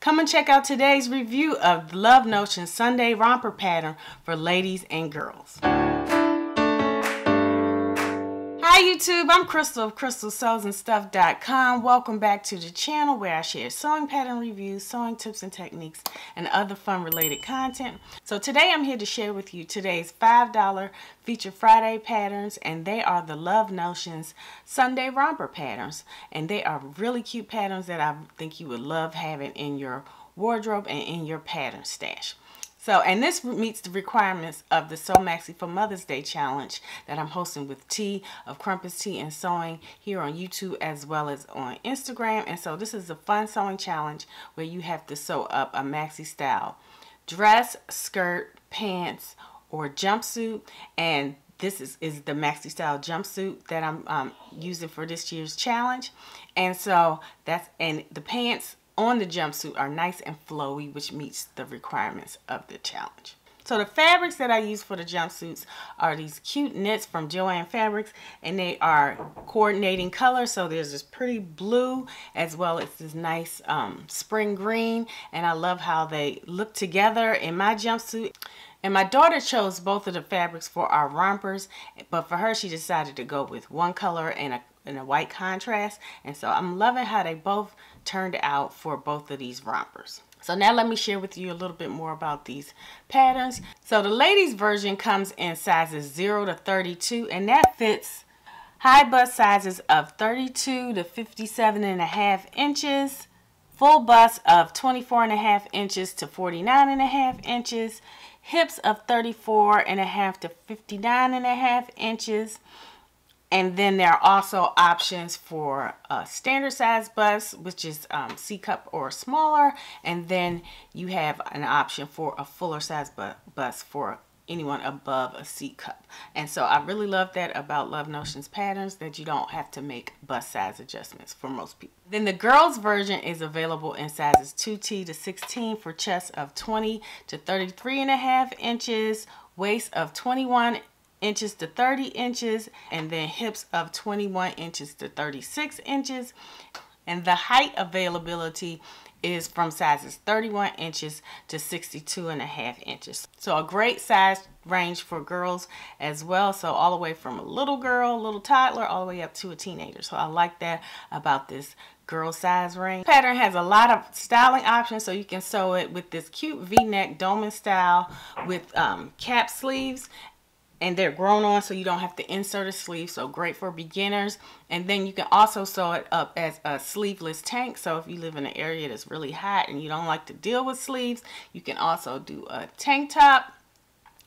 Come and check out today's review of the Love Notion Sunday Romper pattern for ladies and girls. Hi YouTube, I'm Crystal of Crystalsewsandstuff.com. Welcome back to the channel where I share sewing pattern reviews, sewing tips and techniques, and other fun related content. So today I'm here to share with you today's $5 Feature Friday patterns, and they are the Love Notions Sunday Romper patterns. And they are really cute patterns that I think you would love having in your wardrobe and in your pattern stash. So, and this meets the requirements of the Sew Maxi for Mother's Day challenge that I'm hosting with T of Crumpets Tea and Sewing here on YouTube as well as on Instagram. And so this is a fun sewing challenge where you have to sew up a maxi style dress, skirt, pants, or jumpsuit. And this is the maxi style jumpsuit that I'm using for this year's challenge. And so and the pants on the jumpsuit are nice and flowy, which meets the requirements of the challenge. So the fabrics that I use for the jumpsuits are these cute knits from Joann Fabrics, and they are coordinating colors. So there's this pretty blue as well as this nice spring green, and I love how they look together in my jumpsuit. And my daughter chose both of the fabrics for our rompers, but for her she decided to go with one color and a white contrast. And so I'm loving how they both turned out for both of these rompers. So now let me share with you a little bit more about these patterns. So the ladies version comes in sizes 0 to 32, and that fits high bust sizes of 32 to 57.5 inches, full bust of 24.5 inches to 49.5 inches, hips of 34.5 to 59.5 inches. And then there are also options for a standard size bust, which is C cup or smaller. And then you have an option for a fuller size bust for anyone above a C cup. And so I really love that about Love Notions patterns, that you don't have to make bust size adjustments for most people. Then the girls version is available in sizes 2T to 16 for chests of 20 to 33.5 inches, waist of 21 inches to 30 inches, and then hips of 21 inches to 36 inches. And the height availability is from sizes 31 inches to 62.5 inches. So a great size range for girls as well. So all the way from a little girl, little toddler, all the way up to a teenager. So I like that about this girl size range. This pattern has a lot of styling options, so you can sew it with this cute V-neck dolman style with cap sleeves. And they're grown on, so you don't have to insert a sleeve, so great for beginners. And then you can also sew it up as a sleeveless tank. So if you live in an area that's really hot and you don't like to deal with sleeves, you can also do a tank top,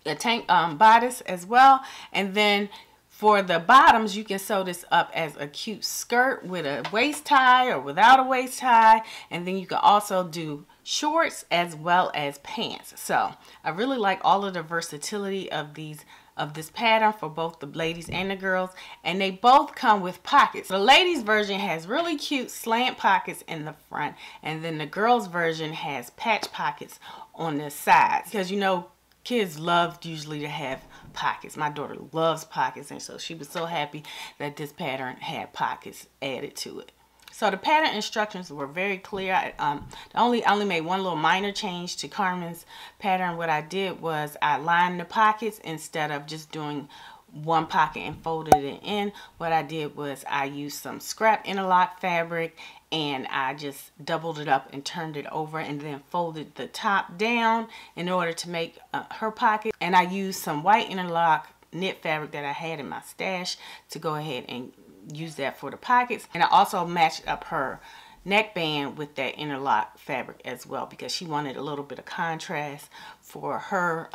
a tank bodice as well. And then for the bottoms, you can sew this up as a cute skirt with a waist tie or without a waist tie. And then you can also do shorts as well as pants. So I really like all of the versatility of this pattern for both the ladies and the girls, and they both come with pockets. The ladies version has really cute slant pockets in the front, and then the girls version has patch pockets on the sides, because you know kids love usually to have pockets. My daughter loves pockets, and so she was so happy that this pattern had pockets added to it. So the pattern instructions were very clear. I only made one little minor change to Carmen's pattern. What I did was I lined the pockets instead of just doing one pocket and folded it in. What I did was I used some scrap interlock fabric, and I just doubled it up and turned it over, and then folded the top down in order to make her pocket. And I used some white interlock knit fabric that I had in my stash to go ahead and use that for the pockets. And I also matched up her neckband with that interlock fabric as well, because she wanted a little bit of contrast for her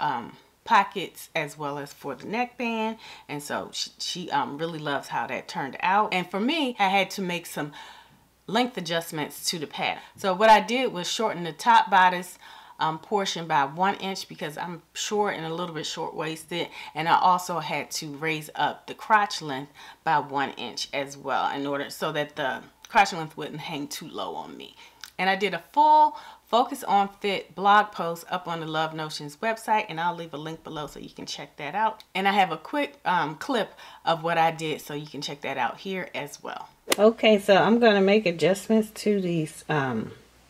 pockets as well as for the neckband. And so she really loves how that turned out. And for me, I had to make some length adjustments to the pattern. So what I did was shorten the top bodice portion by 1 inch, because I'm short and a little bit short-waisted, and I also had to raise up the crotch length by 1 inch as well, in order so that the crotch length wouldn't hang too low on me. And I did a full Focus on Fit blog post up on the Love Notions website, and I'll leave a link below so you can check that out. And I have a quick clip of what I did, so you can check that out here as well. Okay, so I'm going to make adjustments to these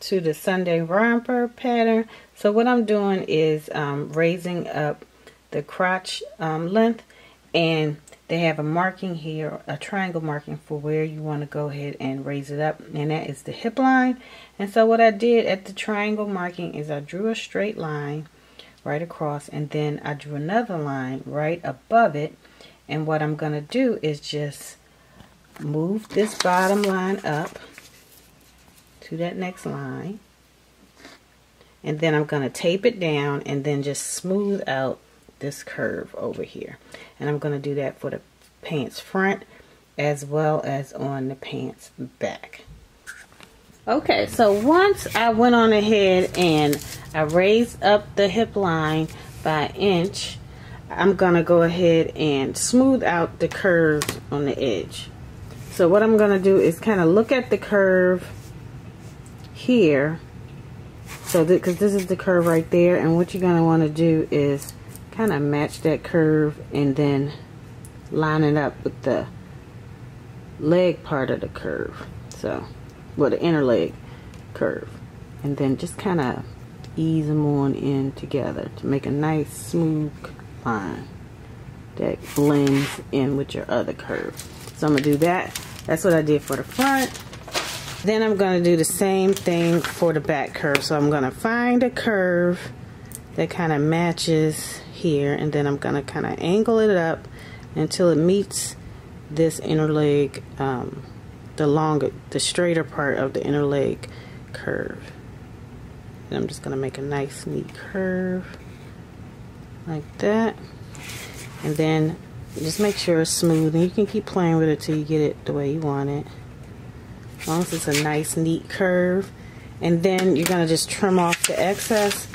to the Sunday romper pattern. So what I'm doing is raising up the crotch length, and they have a marking here, a triangle marking for where you want to go ahead and raise it up, and that is the hip line. And so what I did at the triangle marking is I drew a straight line right across, and then I drew another line right above it. And what I'm going to do is just move this bottom line up to that next line, and then I'm going to tape it down and then just smooth out this curve over here. And I'm going to do that for the pants front as well as on the pants back. Okay, so once I went on ahead and I raised up the hip line by an inch, I'm going to go ahead and smooth out the curves on the edge. So what I'm going to do is kind of look at the curve here. So because this is the curve right there, and what you're going to want to do is kind of match that curve and then line it up with the leg part of the curve. So, well, the inner leg curve, and then just kind of ease them on in together to make a nice smooth line that blends in with your other curve. So I'm gonna do that. That's what I did for the front. Then I'm gonna do the same thing for the back curve. So I'm gonna find a curve that kind of matches here, and then I'm gonna kind of angle it up until it meets this inner leg, the straighter part of the inner leg curve. And I'm just gonna make a nice neat curve like that, and then just make sure it's smooth, and you can keep playing with it till you get it the way you want it, as long as it's a nice neat curve. And then you're gonna just trim off the excess,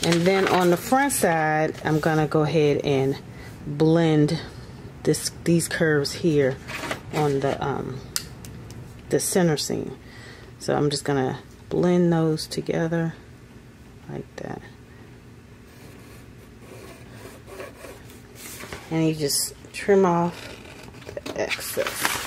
and then on the front side I'm gonna go ahead and blend these curves here on the center seam. So I'm just gonna blend those together like that, and you just trim off the excess.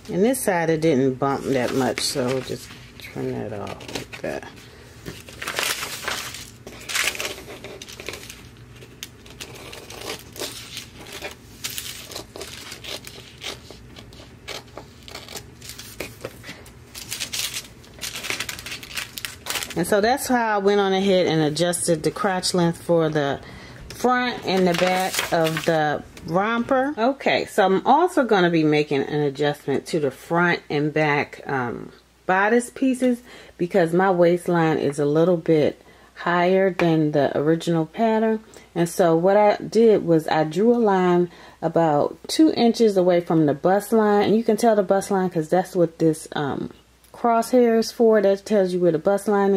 And this side it didn't bump that much, so just trim that off like that. And so that's how I went on ahead and adjusted the crotch length for the front and the back of the romper. Okay, so I'm also going to be making an adjustment to the front and back bodice pieces, because my waistline is a little bit higher than the original pattern. And so what I did was I drew a line about 2 inches away from the bust line, and you can tell the bust line because that's what this crosshair is for. That tells you where the bust line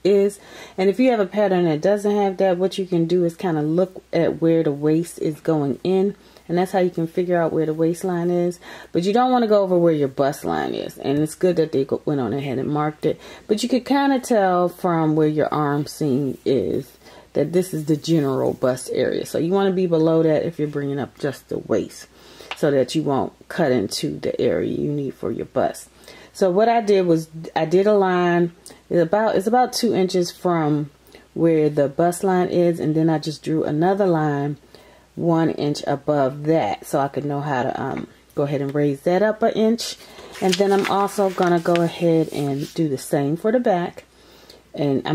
is. And if you have a pattern that doesn't have that, what you can do is kind of look at where the waist is going in, and that's how you can figure out where the waistline is. But you don't want to go over where your bust line is, and it's good that they went on ahead and marked it. But you could kind of tell from where your arm seam is that this is the general bust area. So you want to be below that if you're bringing up just the waist, so that you won't cut into the area you need for your bust. So what I did was I did a line. It's about 2 inches from where the bust line is, and then I just drew another line 1 inch above that, so I could know how to go ahead and raise that up an inch. And then I'm also gonna go ahead and do the same for the back, and I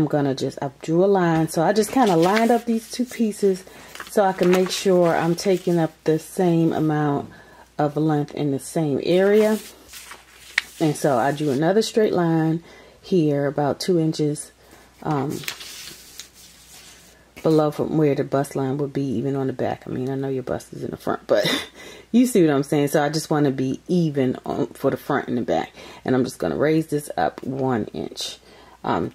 drew a line. So I just kind of lined up these two pieces so I can make sure I'm taking up the same amount of length in the same area. And so I drew another straight line here about 2 inches below from where the bust line would be, even on the back. I mean, I know your bust is in the front, but you see what I'm saying. So I just want to be even for the front and the back, and I'm just going to raise this up 1 inch,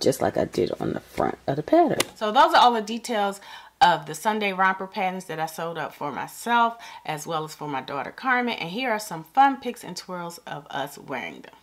just like I did on the front of the pattern. So those are all the details of the Sunday romper patterns that I sewed up for myself as well as for my daughter Carmen, and here are some fun pics and twirls of us wearing them.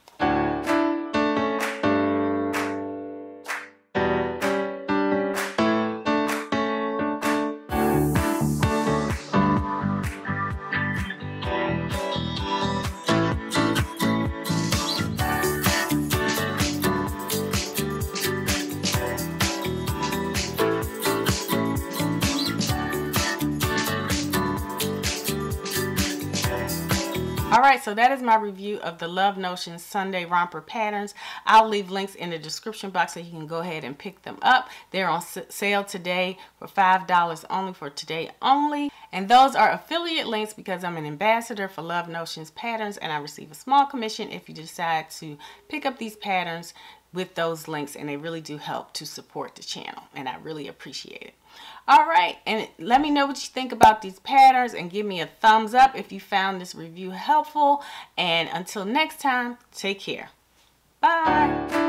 Alright, so that is my review of the Love Notions Sunday Romper patterns. I'll leave links in the description box so you can go ahead and pick them up. They're on sale today for $5 only, for today only. And those are affiliate links because I'm an ambassador for Love Notions patterns, and I receive a small commission if you decide to pick up these patterns with those links, and they really do help to support the channel, and I really appreciate it. All right, and let me know what you think about these patterns, and give me a thumbs up if you found this review helpful. And until next time, take care. Bye.